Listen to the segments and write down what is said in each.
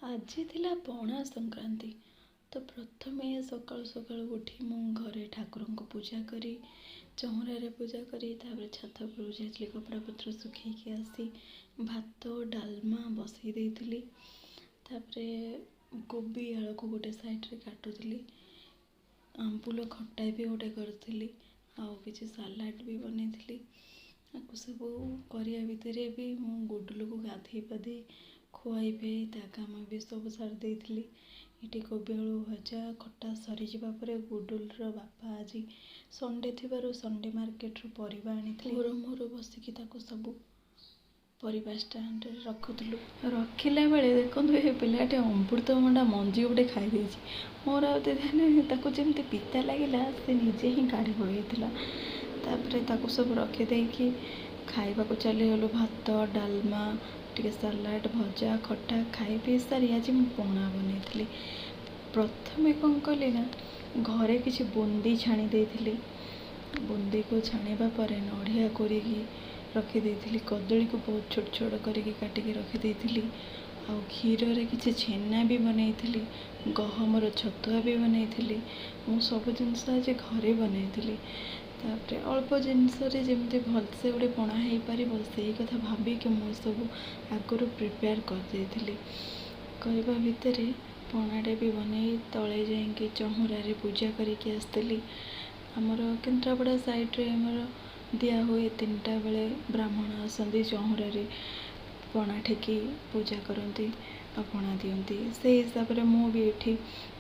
ଆଜି ଥିଲା ପଣା ସଂକ୍ରାନ୍ତି। ତ ପ୍ରଥମେ ସକାଳୁ ସକାଳୁ ଉଠି ମୁଁ ଘରେ ଠାକୁରଙ୍କୁ ପୂଜା କରି ଚଉଁରାରେ ପୂଜା କରି ତାପରେ ଛାତ ଉପରକୁ ଯାଇଥିଲି କପଡ଼ାପତ୍ର ଶୁଖେଇକି ଆସି ଭାତ ଡାଲମା ବସେଇ ଦେଇଥିଲି। ତାପରେ କୋବି ଆଳୁକୁ ଗୋଟେ ସାଇଡ଼୍ରେ କାଟୁଥିଲି, ଆମ୍ବୁଲ ଖଟା ବି ଗୋଟେ କରିଥିଲି, ଆଉ କିଛି ସାଲାଡ଼ ବି ବନେଇଥିଲି। ଆକୁ ସବୁ କରିବା ଭିତରେ ବି ମୁଁ ଗୁଡୁଲୁକୁ ଗାଧେଇ ପାଧେଇ ଖୁଆଇ ପିଆଇ ତା କାମ ବି ସବୁ ସାରି ଦେଇଥିଲି। ଏଠି କୋବି ଆଳୁ ଭଜା ଖଟା ସରିଯିବା ପରେ ଗୁଡୁଲର ବାପା ଆଜି ସଣ୍ଡେ ଥିବାରୁ ସଣ୍ଡେ ମାର୍କେଟରୁ ପରିବା ଆଣିଥିଲେ। ମୋର ବସିକି ତାକୁ ସବୁ ପରିବା ଷ୍ଟାଣ୍ଡରେ ରଖୁଥିଲୁ। ରଖିଲା ବେଳେ ଦେଖନ୍ତୁ ଏ ପିଲାଟି ଅମୃତଭଣ୍ଡା ମଞ୍ଜି ଗୋଟେ ଖାଇ ଦେଇଛି। ମୋର ଆଉ ଧ୍ୟାନ ତାକୁ ଯେମିତି ପିତା ଲାଗିଲା ସେ ନିଜେ ହିଁ କାଢ଼ି ପକାଇଥିଲା। ତାପରେ ତାକୁ ସବୁ ରଖିଦେଇକି ଖାଇବାକୁ ଚାଲିଗଲୁ। ଭାତ ଡାଲମା ଟିକେ ସାଲାଡ଼ ଭଜା ଖଟା ଖାଇ ପିଇ ସାରି ଆଜି ମୁଁ ପଣା ବନେଇଥିଲି। ପ୍ରଥମେ କ'ଣ କଲି ନା ଘରେ କିଛି ବୁନ୍ଦି ଛାଣି ଦେଇଥିଲି। ବୁନ୍ଦିକୁ ଛାଣିବା ପରେ ନଡ଼ିଆ କୋରିକି ରଖିଦେଇଥିଲି, କଦଳୀକୁ ବହୁତ ଛୋଟ ଛୋଟ କରିକି କାଟିକି ରଖିଦେଇଥିଲି, ଆଉ କ୍ଷୀରରେ କିଛି ଛେନା ବି ବନେଇଥିଲି, ଗହମର ଛତୁଆ ବି ବନେଇଥିଲି। ମୁଁ ସବୁ ଜିନିଷ ଆଜି ଘରେ ବନେଇଥିଲି। ତାପରେ ଅଳ୍ପ ଜିନିଷରେ ଯେମିତି ଭଲସେ ଗୋଟେ ପଣା ହେଇପାରିବ ସେଇ କଥା ଭାବିକି ମୁଁ ସବୁ ଆଗରୁ ପ୍ରିପେୟାର କରିଦେଇଥିଲି। କରିବା ଭିତରେ ପଣାଟେ ବି ବନେଇ ତଳେ ଯାଇକି ଚଉଁରାରେ ପୂଜା କରିକି ଆସିଥିଲି। ଆମର କେନ୍ଦ୍ରାପଡ଼ା ସାଇଡ଼୍ରେ ଆମର ଦିଆ ହୁଏ 3ଟା ବେଳେ ବ୍ରାହ୍ମଣ ଆସନ୍ତି ଚଉଁରାରେ ପଣା ଠେକି ପୂଜା କରନ୍ତି ଆଉ ପଣା ଦିଅନ୍ତି। ସେଇ ହିସାବରେ ମୁଁ ବି ଏଠି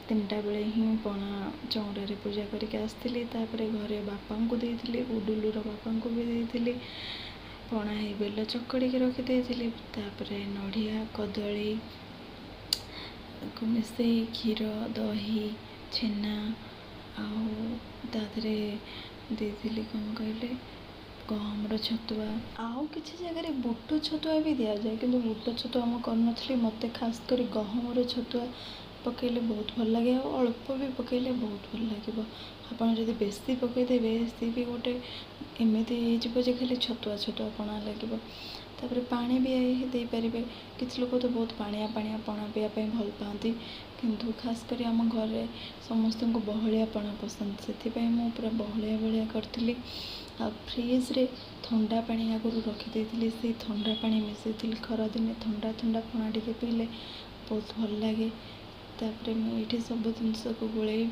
3ଟା ବେଳେ ହିଁ ପଣା ଚଉଁରାରେ ପୂଜା କରିକି ଆସିଥିଲି। ତାପରେ ଘରେ ବାପାଙ୍କୁ ଦେଇଥିଲି, ଗୁଡୁଲୁର ବାପାଙ୍କୁ ବି ଦେଇଥିଲି। ପଣା ହେଇ ବେଲ ଚକଡ଼ିକି ରଖିଦେଇଥିଲି। ତାପରେ ନଡ଼ିଆ କଦଳୀ ମିଶେଇ କ୍ଷୀର ଦହି ଛେନା ଆଉ ତା ଦେହରେ ଦେଇଥିଲି କ'ଣ କହିଲେ ଗହମର ଛତୁଆ, ଆଉ କିଛି ଜାଗାରେ ବୁଟ ଛତୁଆ ବି ଦିଆଯାଏ, କିନ୍ତୁ ବୁଟ ଛତୁଆ ମୁଁ କରିନଥିଲି। ମୋତେ ଖାସ୍ କରି ଗହମର ଛତୁଆ ପକାଇଲେ ବହୁତ ଭଲ ଲାଗେ, ଆଉ ଅଳ୍ପ ବି ପକାଇଲେ ବହୁତ ଭଲ ଲାଗିବ। ଆପଣ ଯଦି ବେଶୀ ପକାଇଦେବେ ସେ ବି ଗୋଟେ ଏମିତି ହେଇଯିବ ଯେ ଖାଲି ଛତୁଆ ଛତୁଆ ପଣା ଲାଗିବ। ତାପରେ ପାଣି ବି ଦେଇପାରିବେ। କିଛି ଲୋକ ତ ବହୁତ ପାଣିଆ ପାଣିଆ ପଣା ପିଇବା ପାଇଁ ଭଲ ପାଆନ୍ତି, କିନ୍ତୁ ଖାସ୍ କରି ଆମ ଘରେ ସମସ୍ତଙ୍କୁ ବହଳିଆ ପଣା ପସନ୍ଦ, ସେଥିପାଇଁ ମୁଁ ପୁରା ବହଳିଆ ବହଳିଆ କରିଥିଲି। ଆଉ ଫ୍ରିଜ୍ରେ ଥଣ୍ଡା ପାଣି ଆଗରୁ ରଖିଦେଇଥିଲି, ସେଇ ଥଣ୍ଡା ପାଣି ମିଶାଇଥିଲି। ଖରାଦିନେ ଥଣ୍ଡା ଥଣ୍ଡା ପଣା ଟିକେ ପିଇଲେ ବହୁତ ଭଲ ଲାଗେ। ତାପରେ ମୁଁ ଏଇଠି ସବୁ ଜିନିଷକୁ ଗୋଳେଇ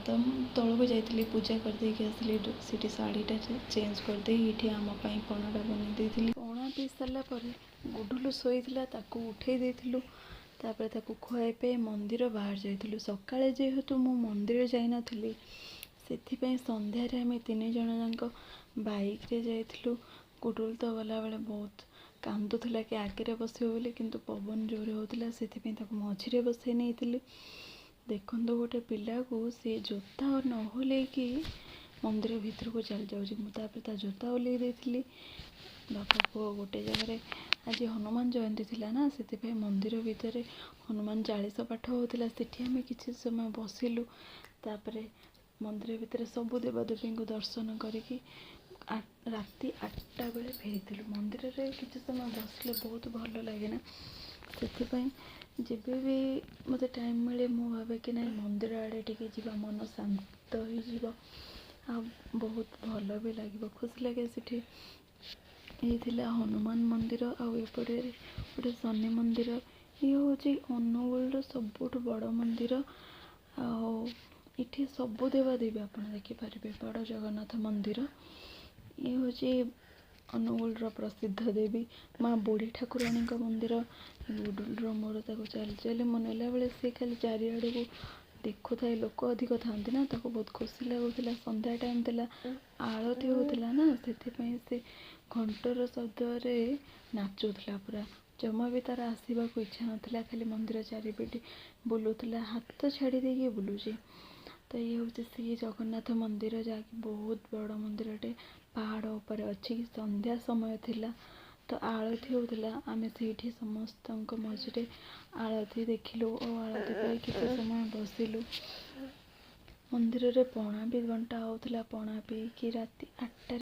ତ ମୁଁ ତଳକୁ ଯାଇଥିଲି ପୂଜା କରିଦେଇକି ଆସିଲି। ସେଠି ଶାଢ଼ୀଟା ଚେଞ୍ଜ କରିଦେଇ ଏଇଠି ଆମ ପାଇଁ ପଣାଟା ବନେଇ ଦେଇଥିଲି। ପଣା ପିଇ ସାରିଲା ପରେ ଗୁଡୁଲୁ ଶୋଇଥିଲା, ତାକୁ ଉଠେଇ ଦେଇଥିଲୁ। ତାପରେ ତାକୁ ଖୁଆଇ ପିଆଇ ମନ୍ଦିର ବାହାରି ଯାଇଥିଲୁ। ସକାଳେ ଯେହେତୁ ମୁଁ ମନ୍ଦିର ଯାଇନଥିଲି ସେଥିପାଇଁ ସନ୍ଧ୍ୟାରେ ଆମେ 3 ଜଣ ଯାକ ବାଇକ୍ରେ ଯାଇଥିଲୁ। ଗୁଡୁଲୁ ତ ଗଲାବେଳେ ବହୁତ କାନ୍ଦୁଥିଲା କି ଆଗରେ ବସିବ ବୋଲି, କିନ୍ତୁ ପବନ ଜୋରେ ହେଉଥିଲା ସେଥିପାଇଁ ତାକୁ ମଝିରେ ବସେଇ ନେଇଥିଲି। ଦେଖନ୍ତୁ ଗୋଟେ ପିଲାକୁ ସେ ଜୋତା ନ ଓହ୍ଲେଇକି ମନ୍ଦିର ଭିତରକୁ ଚାଲି ଯାଉଛି। ମୁଁ ତାପରେ ତା ଜୋତା ଓହ୍ଲେଇ ଦେଇଥିଲି। ବାପା ପୁଅ ଗୋଟେ ଜାଗାରେ ଆଜି ହନୁମାନ ଜୟନ୍ତୀ ଥିଲା ନା, ସେଥିପାଇଁ ମନ୍ଦିର ଭିତରେ ହନୁମାନ ଚାଳିଶ ପାଠ ହେଉଥିଲା। ସେଠି ଆମେ କିଛି ସମୟ ବସିଲୁ। ତାପରେ ମନ୍ଦିର ଭିତରେ ସବୁ ଦେବାଦେବୀଙ୍କୁ ଦର୍ଶନ କରିକି ରାତି 8ଟା ବେଳେ ଫେରିଥିଲୁ। ମନ୍ଦିରରେ କିଛି ସମୟ ବସିଲେ ବହୁତ ଭଲ ଲାଗେ ନା, ସେଥିପାଇଁ ଯେବେ ବି ମୋତେ ଟାଇମ୍ ମିଳେ ମୁଁ ଭାବେ କି ନାଇଁ ମନ୍ଦିର ଆଡ଼େ ଟିକେ ଯିବା, ମନ ଶାନ୍ତ ହେଇଯିବ ଆଉ ବହୁତ ଭଲ ବି ଲାଗିବ, ଖୁସି ଲାଗେ। ସେଠି ହେଇଥିଲା ହନୁମାନ ମନ୍ଦିର ଆଉ ଏପଟେ ଗୋଟେ ଶନି ମନ୍ଦିର। ଇଏ ହେଉଛି ଅନୁଗୁଳର ସବୁଠୁ ବଡ଼ ମନ୍ଦିର, ଆଉ ଏଠି ସବୁ ଦେବାଦେବୀ ଆପଣ ଦେଖିପାରିବେ। ବଡ଼ ଜଗନ୍ନାଥ ମନ୍ଦିର। ଇଏ ହେଉଛି ଅନୁଗୁଳର ପ୍ରସିଦ୍ଧ ଦେବୀ ମା ବୁଢ଼ୀ ଠାକୁରାଣୀଙ୍କ ମନ୍ଦିର। ଗୁଡୁଲୁର ମୋର ତାକୁ ଚାଲି ଚାଲି ମୁଁ ନେଲାବେଳେ ସେ ଖାଲି ଚାରିଆଡ଼କୁ ଦେଖୁଥାଏ। ଲୋକ ଅଧିକ ଥାଆନ୍ତି ନା, ତାକୁ ବହୁତ ଖୁସି ଲାଗୁଥିଲା। ସନ୍ଧ୍ୟା ଟାଇମ୍ ଥିଲା, ଆଳତି ହେଉଥିଲା ନା, ସେଥିପାଇଁ ସେ ଘଣ୍ଟର ଶବ୍ଦରେ ନାଚୁଥିଲା ପୁରା। ଜମା ବି ତାର ଆସିବାକୁ ଇଚ୍ଛା ନଥିଲା, ଖାଲି ମନ୍ଦିର ଚାରିପଟେ ବୁଲୁଥିଲା, ହାତ ଛାଡ଼ି ଦେଇକି ବୁଲୁଛି। ତ ଇଏ ହେଉଛି ଶ୍ରୀ ଜଗନ୍ନାଥ ମନ୍ଦିର, ଯାହାକି ବହୁତ ବଡ଼ ମନ୍ଦିରଟେ ପାହାଡ଼ ଉପରେ ଅଛି। ସନ୍ଧ୍ୟା ସମୟ ଥିଲା ତ ଆଳତି ହେଉଥିଲା, ଆମେ ସେଇଠି ସମସ୍ତଙ୍କ ମଝିରେ ଆଳତି ଦେଖିଲୁ ଓ ଆଳତି ପାଇଁ କିଛି ସମୟ ବସିଲୁ। ମନ୍ଦିରରେ ପଣା ବି ବଣ୍ଟା ହେଉଥିଲା। ପଣା ପିଇକି ରାତି 8ଟାରେ